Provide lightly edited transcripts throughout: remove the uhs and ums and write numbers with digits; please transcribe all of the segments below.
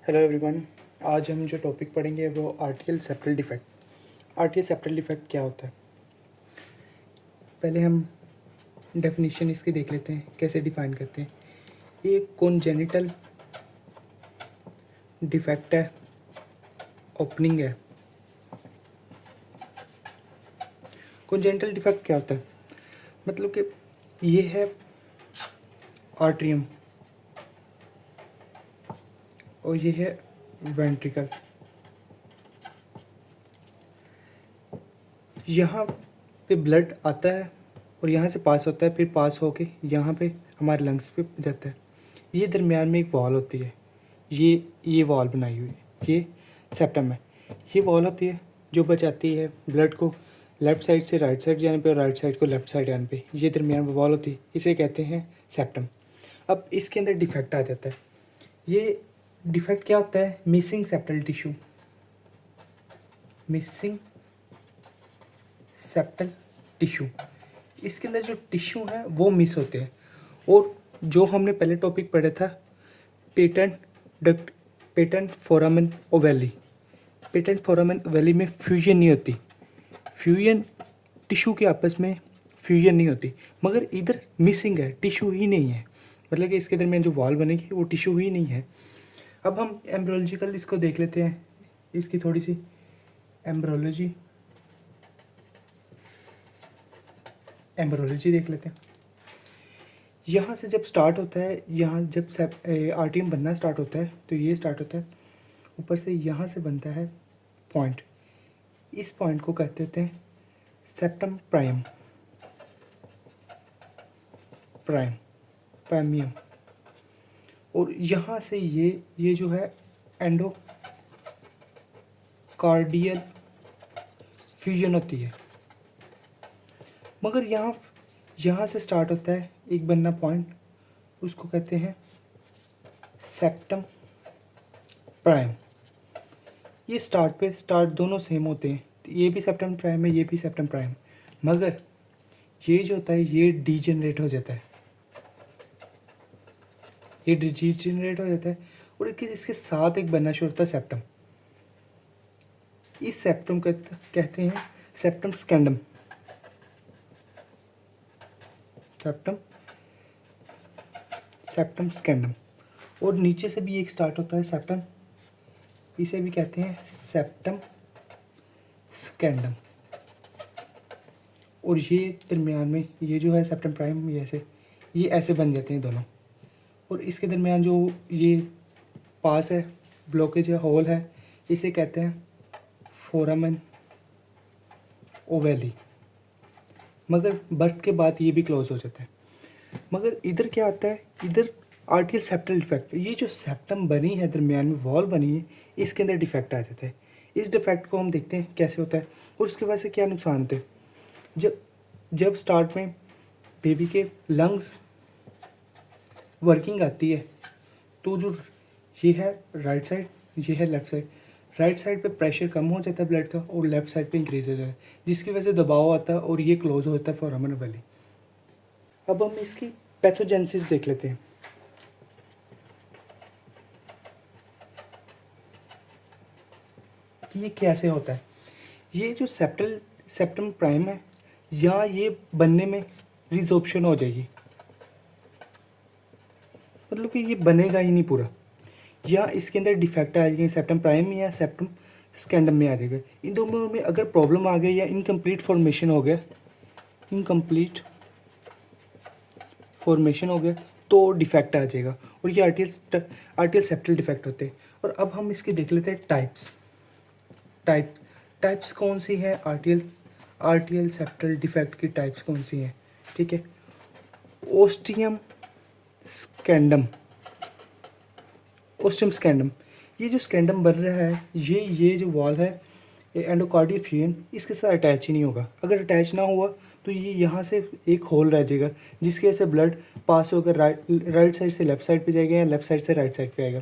Hello everyone. आज हम जो टॉपिक पढ़ेंगे वो आर्टियल सेप्टल डिफेक्ट। आर्टियल सेप्टल डिफेक्ट क्या होता है, पहले हम डेफिनेशन इसकी देख लेते हैं, कैसे डिफाइन करते हैं। ये कॉन्जेनिटल डिफेक्ट है, ओपनिंग है। कॉन्जेनिटल डिफेक्ट क्या होता है, मतलब कि ये है आर्ट्रियम और ये है वेंट्रिकल। यहाँ पे ब्लड आता है और यहाँ से पास होता है, फिर पास होके यहाँ पे हमारे लंग्स पे जाता है। ये दरमियान में एक वॉल होती है, ये वॉल बनाई हुई है, ये सेप्टम है। ये वॉल होती है जो बचाती है ब्लड को लेफ़्ट साइड से राइट साइड जाने पे और राइट साइड को लेफ़्ट साइड जाने पे। ये दरमियान में वॉल होती है, इसे कहते हैं सेप्टम। अब इसके अंदर डिफेक्ट आ जाता है। ये डिफेक्ट क्या होता है, missing septal tissue, missing septal tissue. इसके अंदर जो टिश्यू है वो मिस होते हैं। और जो हमने पहले टॉपिक पढ़ा था, patent duct, patent foramen ovale, patent foramen ovale में फ्यूजन नहीं होती, फ्यूजन टिश्यू के आपस में फ्यूजन नहीं होती, मगर इधर मिसिंग है, टिश्यू ही नहीं है। मतलब कि इसके दरमियान जो वॉल बनेगी वो टिश्यू ही नहीं है। अब हम एम्ब्रोलॉजिकल इसको देख लेते हैं, इसकी थोड़ी सी एम्ब्रोलॉजी देख लेते हैं। यहाँ से जब स्टार्ट होता है, यहाँ जब आर्टियम बनना स्टार्ट होता है तो ये स्टार्ट होता है, ऊपर से यहाँ से बनता है पॉइंट। इस पॉइंट को कहते होते हैं सेप्टम प्राइम, प्राइमियम। और यहाँ से ये जो है एंडोकार्डियल फ्यूजन होती है। मगर यहाँ से स्टार्ट होता है एक बनना पॉइंट, उसको कहते हैं सेप्टम प्राइम। ये स्टार्ट दोनों सेम होते हैं, ये भी सेप्टम प्राइम है, ये भी सेप्टम प्राइम। मगर ये जो होता है ये डीजेनरेट हो जाता है, ये डीजेनरेट हो जाता है और इसके साथ एक बनना शुरू होता है सेप्टम। इस सेप्टम को कहते हैं सेप्टम स्कैंडम, सेप्टम स्कैंडम। और नीचे से भी एक स्टार्ट होता है सेप्टम, इसे भी कहते हैं सेप्टम स्कैंडम। और ये दरमियान में ये जो है सेप्टम प्राइम, ये ऐसे बन जाते हैं दोनों। और इसके दरमियान जो ये पास है, ब्लॉकेज है, होल है, इसे कहते हैं फोरामेन ओवैली। मगर बर्थ के बाद ये भी क्लोज हो जाता है। मगर इधर क्या आता है, इधर आर्टियल सेप्टल डिफेक्ट, ये जो सेप्टम बनी है, दरमियान में वॉल बनी है, इसके अंदर डिफेक्ट आ जाता है। इस डिफेक्ट को हम देखते हैं कैसे होता है और उसके वजह से क्या नुकसान होते हैं। जब स्टार्ट में बेबी के लंग्स वर्किंग आती है तो जो ये है राइट साइड, ये है लेफ़्ट साइड, राइट साइड पे प्रेशर कम हो जाता है ब्लड का और लेफ़्ट साइड पे इंक्रीज हो जाता है, जिसकी वजह से दबाव आता है और ये क्लोज हो जाता है फोरामेन ओवैली। अब हम इसकी पैथोजेनेसिस देख लेते हैं। ये कैसे होता है। ये जो सेप्टम प्राइम है, यहाँ ये बनने में रिजॉर्प्शन हो जाएगी, मतलब कि ये बनेगा ही नहीं पूरा। या इसके अंदर डिफेक्ट आ जाएंगे, सेप्टम प्राइम या सेप्टम स्कैंडम में आ जाएगा। इन दोनों में अगर प्रॉब्लम आ गई या इनकम्प्लीट फॉर्मेशन हो गया, तो डिफेक्ट आ जाएगा और ये आर्टियल सेप्टल डिफेक्ट होते हैं। और अब हम इसकी देख लेते हैं टाइप्स कौन सी है, आर्टियल सेप्टल डिफेक्ट की टाइप्स कौन सी हैं। ठीक है, ओस्टियम स्कैंडम, ये जो स्कैंडम बन रहा है, ये जो वॉल है, ये एंडोकार्डियल फ्यूजन इसके साथ अटैच ही नहीं होगा। अगर अटैच ना हुआ तो ये यहाँ से एक होल रह जाएगा, जिसकी वजह से ब्लड पास होकर राइट साइड से लेफ़्ट साइड पे जाएगा या लेफ़्ट साइड से राइट साइड पे आएगा।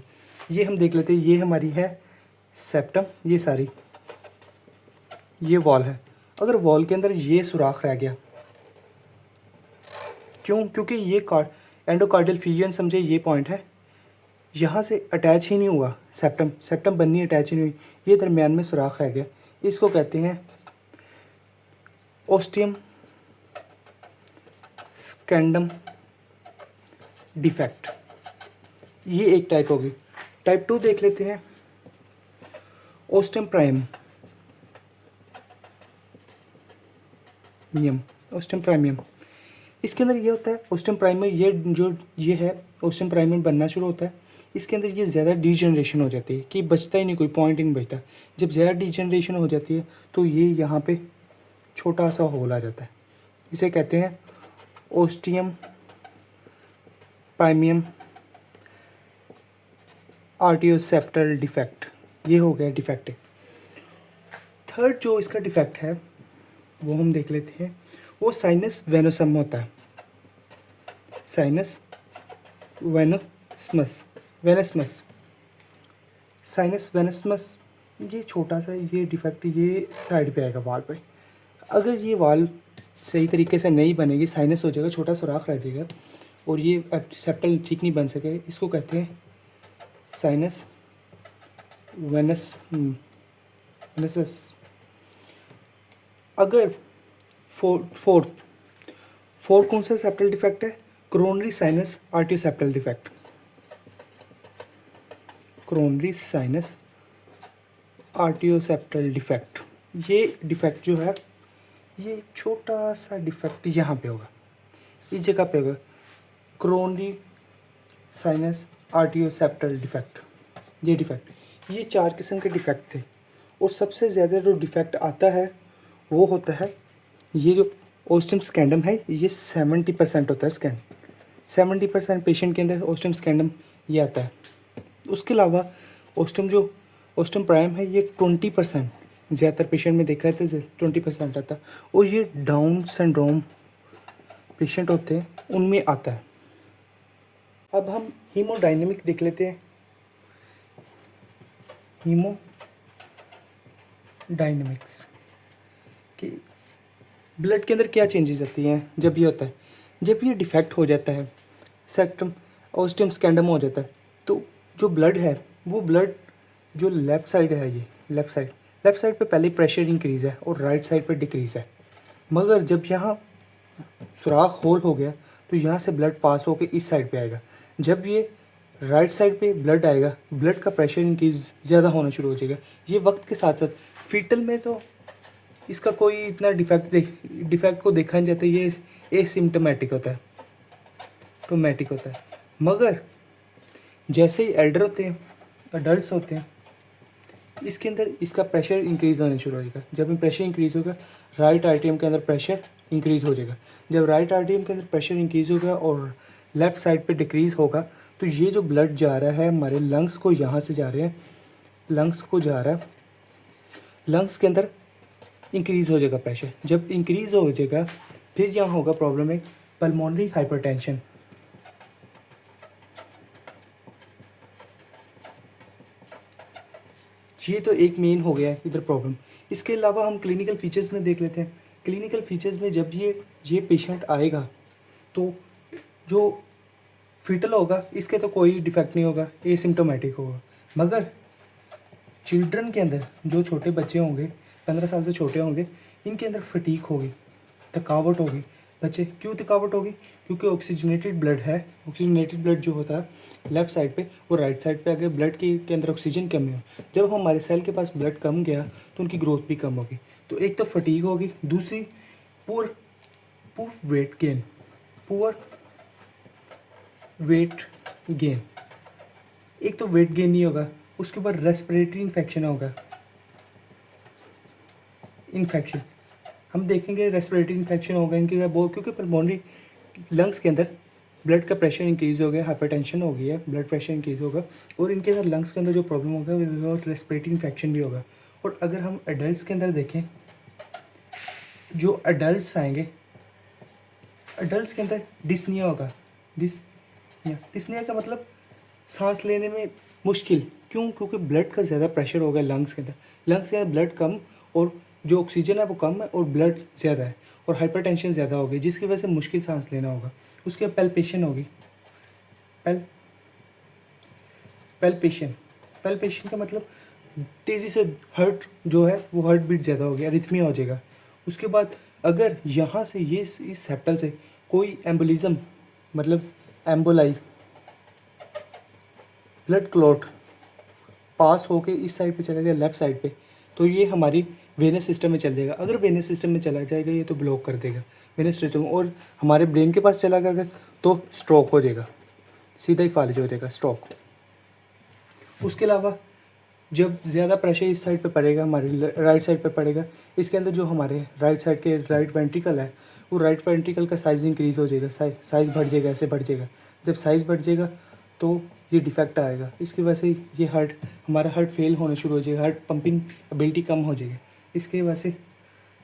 ये हम देख लेते हैं, ये हमारी है सेप्टम, ये सारी ये वॉल है। अगर वॉल के अंदर ये सुराख रह गया, क्योंकि ये एंडोकार्डियल फ्यूजन समझे ये पॉइंट है, यहाँ से अटैच ही नहीं हुआ, सेप्टम सेप्टम बननी अटैच ही नहीं हुई, ये दरमियान में सुराख रह गया, इसको कहते हैं ओस्टियम स्कैंडम डिफेक्ट। ये एक टाइप होगी। टाइप 2 देख लेते हैं, ओस्टियम प्राइमियम। ओस्टियम प्राइमियम, इसके अंदर ये होता है ओस्टियम प्राइमर, ये है ओस्टियम प्राइमर बनना शुरू होता है, इसके अंदर ये ज़्यादा डीजनरेशन हो जाती है कि बचता ही नहीं, कोई पॉइंट ही नहीं बचता। जब ज़्यादा डीजनरेशन हो जाती है तो ये यहाँ पे छोटा सा होल आ जाता है, इसे कहते हैं ओस्टियम प्राइमियम आर्टियोसेप्टल डिफेक्ट। ये हो गया डिफेक्ट। थर्ड जो इसका डिफेक्ट है वो हम देख लेते हैं, वो साइनस वेनोसम होता है। साइनस वेनसमस साइनस वेनसमस, ये छोटा सा ये डिफेक्ट ये साइड पे आएगा वाल पे। अगर ये वाल सही तरीके से नहीं बनेगी, साइनस हो जाएगा, छोटा सुराख रह जाएगा और ये सेप्टल ठीक नहीं बन सके, इसको कहते हैं साइनस वेनसस। अगर फोर्थ कौन सा सेप्टल डिफेक्ट है, coronary sinus atrioseptal defect. Coronary sinus atrioseptal defect, ये डिफेक्ट जो है ये छोटा सा डिफेक्ट यहाँ पे होगा, इस जगह पे होगा, कोरोनरी साइनस आर्टियोसेप्टल डिफेक्ट। ये डिफेक्ट, ये 4 किस्म के डिफेक्ट थे और सबसे ज़्यादा जो डिफेक्ट आता है वो होता है ये जो ओस्टियम स्कैंडम है, ये 70% होता है स्कैंड, 70% पेशेंट के अंदर ओस्टियम स्कैंडम ये आता है। उसके अलावा ओस्टियम प्राइम है, ये 20% ज़्यादातर पेशेंट में देखा है तो 20% आता है, और ये डाउन सिंड्रोम पेशेंट होते हैं उनमें आता है। अब हम हीमोडायनेमिक देख लेते हैं। हीमोडायनेमिक्स कि ब्लड के अंदर क्या चेंजेस आती हैं जब ये होता है, जब ये डिफेक्ट हो जाता है, सेप्टम ओस्टियम स्कैंडम हो जाता है, तो जो ब्लड है वो ब्लड जो लेफ़्ट साइड है, ये लेफ़्ट साइड पे पहले प्रेशर इंक्रीज़ है और राइट साइड पे डिक्रीज़ है। मगर जब यहाँ सुराख होल हो गया तो यहाँ से ब्लड पास होकर इस साइड पे आएगा। जब ये राइट साइड पे ब्लड आएगा, ब्लड का प्रेशर इंक्रीज ज़्यादा होना शुरू हो जाएगा। ये वक्त के साथ साथ फीटल में तो इसका कोई इतना डिफेक्ट को देखा नहीं जाता, ये एसिम्टोमेटिक होता है, टोमेटिक होता है। मगर जैसे ही एल्डर होते हैं, अडल्ट होते हैं, इसके अंदर इसका प्रेशर इंक्रीज़ होने शुरू हो जाएगा। जब प्रेशर इंक्रीज़ होगा, राइट आर्टरियम के अंदर प्रेशर इंक्रीज़ हो जाएगा। जब राइट आर्टरियम के अंदर प्रेशर इंक्रीज़ होगा और लेफ़्ट साइड पे डिक्रीज़ होगा, तो ये जो ब्लड जा रहा है हमारे लंग्स को, यहाँ से जा रहे हैं लंग्स को जा रहा है, लंग्स के अंदर इंक्रीज़ हो जाएगा प्रेशर। जब इंक्रीज़ हो जाएगा फिर यहाँ होगा प्रॉब्लम है पल्मोनरी हाइपरटेंशन। ये तो एक मेन हो गया है इधर प्रॉब्लम। इसके अलावा हम क्लिनिकल फीचर्स में देख लेते हैं। क्लिनिकल फीचर्स में जब ये पेशेंट आएगा तो जो फीटल होगा इसके तो कोई डिफेक्ट नहीं होगा, एसिम्टोमेटिक होगा। मगर चिल्ड्रन के अंदर जो छोटे बच्चे होंगे, 15 साल से छोटे होंगे, इनके अंदर फटीक होगी, थकावट होगी। बच्चे क्यों थकावट होगी? क्योंकि ऑक्सीजनेटेड ब्लड है। ऑक्सीजनेटेड ब्लड जो होता है लेफ़्ट साइड पे, वो राइट साइड पे अगर ब्लड के अंदर ऑक्सीजन कमी हो, जब हमारे सेल के पास ब्लड कम गया तो उनकी ग्रोथ भी कम होगी। तो एक तो फटीक होगी, दूसरी poor weight gain, poor weight gain. एक तो वेट गेन नहीं होगा, उसके बाद रेस्पिरेटरी इन्फेक्शन होगा। इन्फेक्शन हम देखेंगे, रेस्पिरेटरी इन्फेक्शन होगा इनके अंदर बहुत, क्योंकि पल्मोनरी लंग्स के अंदर ब्लड का प्रेशर इंक्रीज़ हो गया, हाइपरटेंशन हो गई है, ब्लड प्रेशर इंक्रीज़ होगा और इनके अंदर लंग्स के अंदर जो प्रॉब्लम होगा वो रेस्पिरेटरी इन्फेक्शन भी होगा। और अगर हम एडल्ट्स के अंदर देखें, जो एडल्ट्स आएंगे, एडल्ट्स के अंदर डिस्निया होगा। डिस्निया का मतलब सांस लेने में मुश्किल। क्यों? क्योंकि ब्लड का ज़्यादा प्रेशर होगा लंग्स के अंदर। लंग्स के अंदर ब्लड कम और जो ऑक्सीजन है वो कम है और ब्लड ज़्यादा है और हाइपरटेंशन ज़्यादा होगी, जिसकी वजह से मुश्किल सांस लेना होगा। उसके बाद पेल्पेशन होगी, पैल्पेशन का मतलब तेज़ी से हार्ट जो है वो हार्ट बीट ज़्यादा हो गया, रिथमिया हो जाएगा। उसके बाद अगर यहाँ से ये इस सेप्टल से कोई एम्बोलिज्म मतलब एम्बोलाई ब्लड क्लॉट पास होके इस साइड पे चला गया लेफ़्ट साइड पे, तो ये हमारी वेनस सिस्टम में चल जाएगा। अगर वेनस सिस्टम में चला जाएगा ये तो ब्लॉक कर देगा वेनस सिस्टम, और हमारे ब्रेन के पास चला गया अगर तो स्ट्रोक हो जाएगा, सीधा ही फालिज हो जाएगा स्ट्रोक। उसके अलावा जब ज़्यादा प्रेशर इस साइड पे पड़ेगा, हमारी राइट साइड पे पड़ेगा, इसके अंदर जो हमारे राइट साइड के राइट वेंट्रिकल है वो राइट वेंट्रिकल का साइज़ इंक्रीज़ हो जाएगा, साइज़ बढ़ जाएगा, ऐसे बढ़ जाएगा। जब साइज़ बढ़ जाएगा तो ये डिफेक्ट आएगा, इसकी वजह से ये हमारा हार्ट फेल होना शुरू हो जाएगा, हार्ट पंपिंग एबिलिटी कम हो जाएगी। इसकी वजह से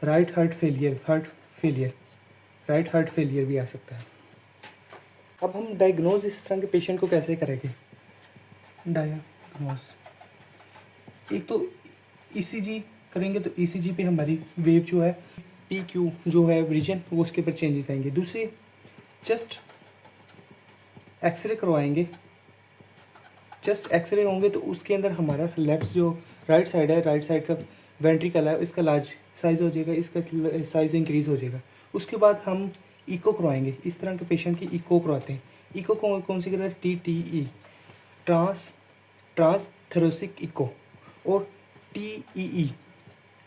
राइट हार्ट फेलियर भी आ सकता है। अब हम डायग्नोज इस तरह के पेशेंट को कैसे करेंगे? डायग्नोज एक तो ईसीजी करेंगे, तो ईसीजी पे हमारी वेव जो है PQ जो है रीजन वो उसके ऊपर चेंजेस आएंगे। दूसरे चेस्ट एक्सरे करवाएंगे, चेस्ट एक्सरे होंगे तो उसके अंदर हमारा लेफ्ट जो राइट साइड है, राइट साइड का वेंट्रिकल है, इसका लार्ज साइज़ हो जाएगा, इसका साइज़ इंक्रीज़ हो जाएगा। उसके बाद हम इको करवाएंगे, इस तरह के पेशेंट की इको करवाते हैं। इको कौन सी कहते हैं? TTE ट्रांस थोरेसिक इको, और TEE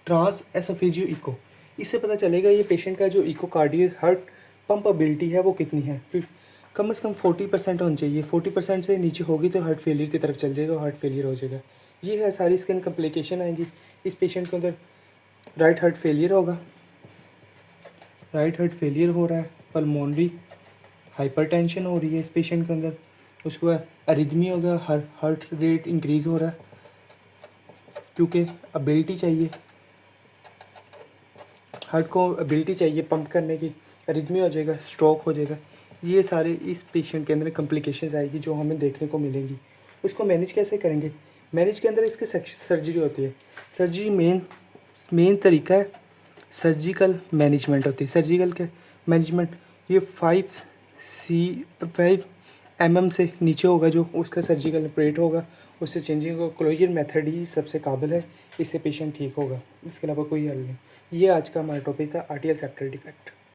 ट्रांस एसोफेजियो इको। इससे पता चलेगा ये पेशेंट का जो इकोकार्डियल हार्ट पंप एबिलिटी है वो कितनी है। फिर कम से कम 40% होनी चाहिए, 40% से नीचे होगी तो हार्ट फेलियर की तरफ चल जाएगा, हार्ट फेलियर हो जाएगा। ये है सारी स्किन कॉम्प्लिकेशन आएंगी। इस पेशेंट के अंदर राइट हार्ट फेलियर होगा, राइट हार्ट फेलियर हो रहा है, पल्मोनरी हाइपरटेंशन हो रही है इस पेशेंट के अंदर, उसके बाद अरिथमी हो गया, हार्ट रेट इंक्रीज़ हो रहा है क्योंकि एबिलिटी चाहिए, हार्ट को एबिलिटी चाहिए पंप करने की, अरिथमी हो जाएगा, स्ट्रोक हो जाएगा। ये सारे इस पेशेंट के अंदर कॉम्प्लिकेशंस आएगी जो हमें देखने को मिलेंगी। उसको मैनेज कैसे करेंगे? मैनेज के अंदर इसके सर्जरी होती है। सर्जरी मेन तरीका है, सर्जिकल मैनेजमेंट होती है। सर्जिकल के मैनेजमेंट ये 5 mm से नीचे होगा जो उसका सर्जिकल ऑपरेट होगा, उससे चेंजिंग होगा। क्लोजर मेथड ही सबसे काबिल है, इससे पेशेंट ठीक होगा, इसके अलावा कोई हल नहीं। ये आज का हमारा टॉपिक था आर्टियल सेप्टल डिफेक्ट।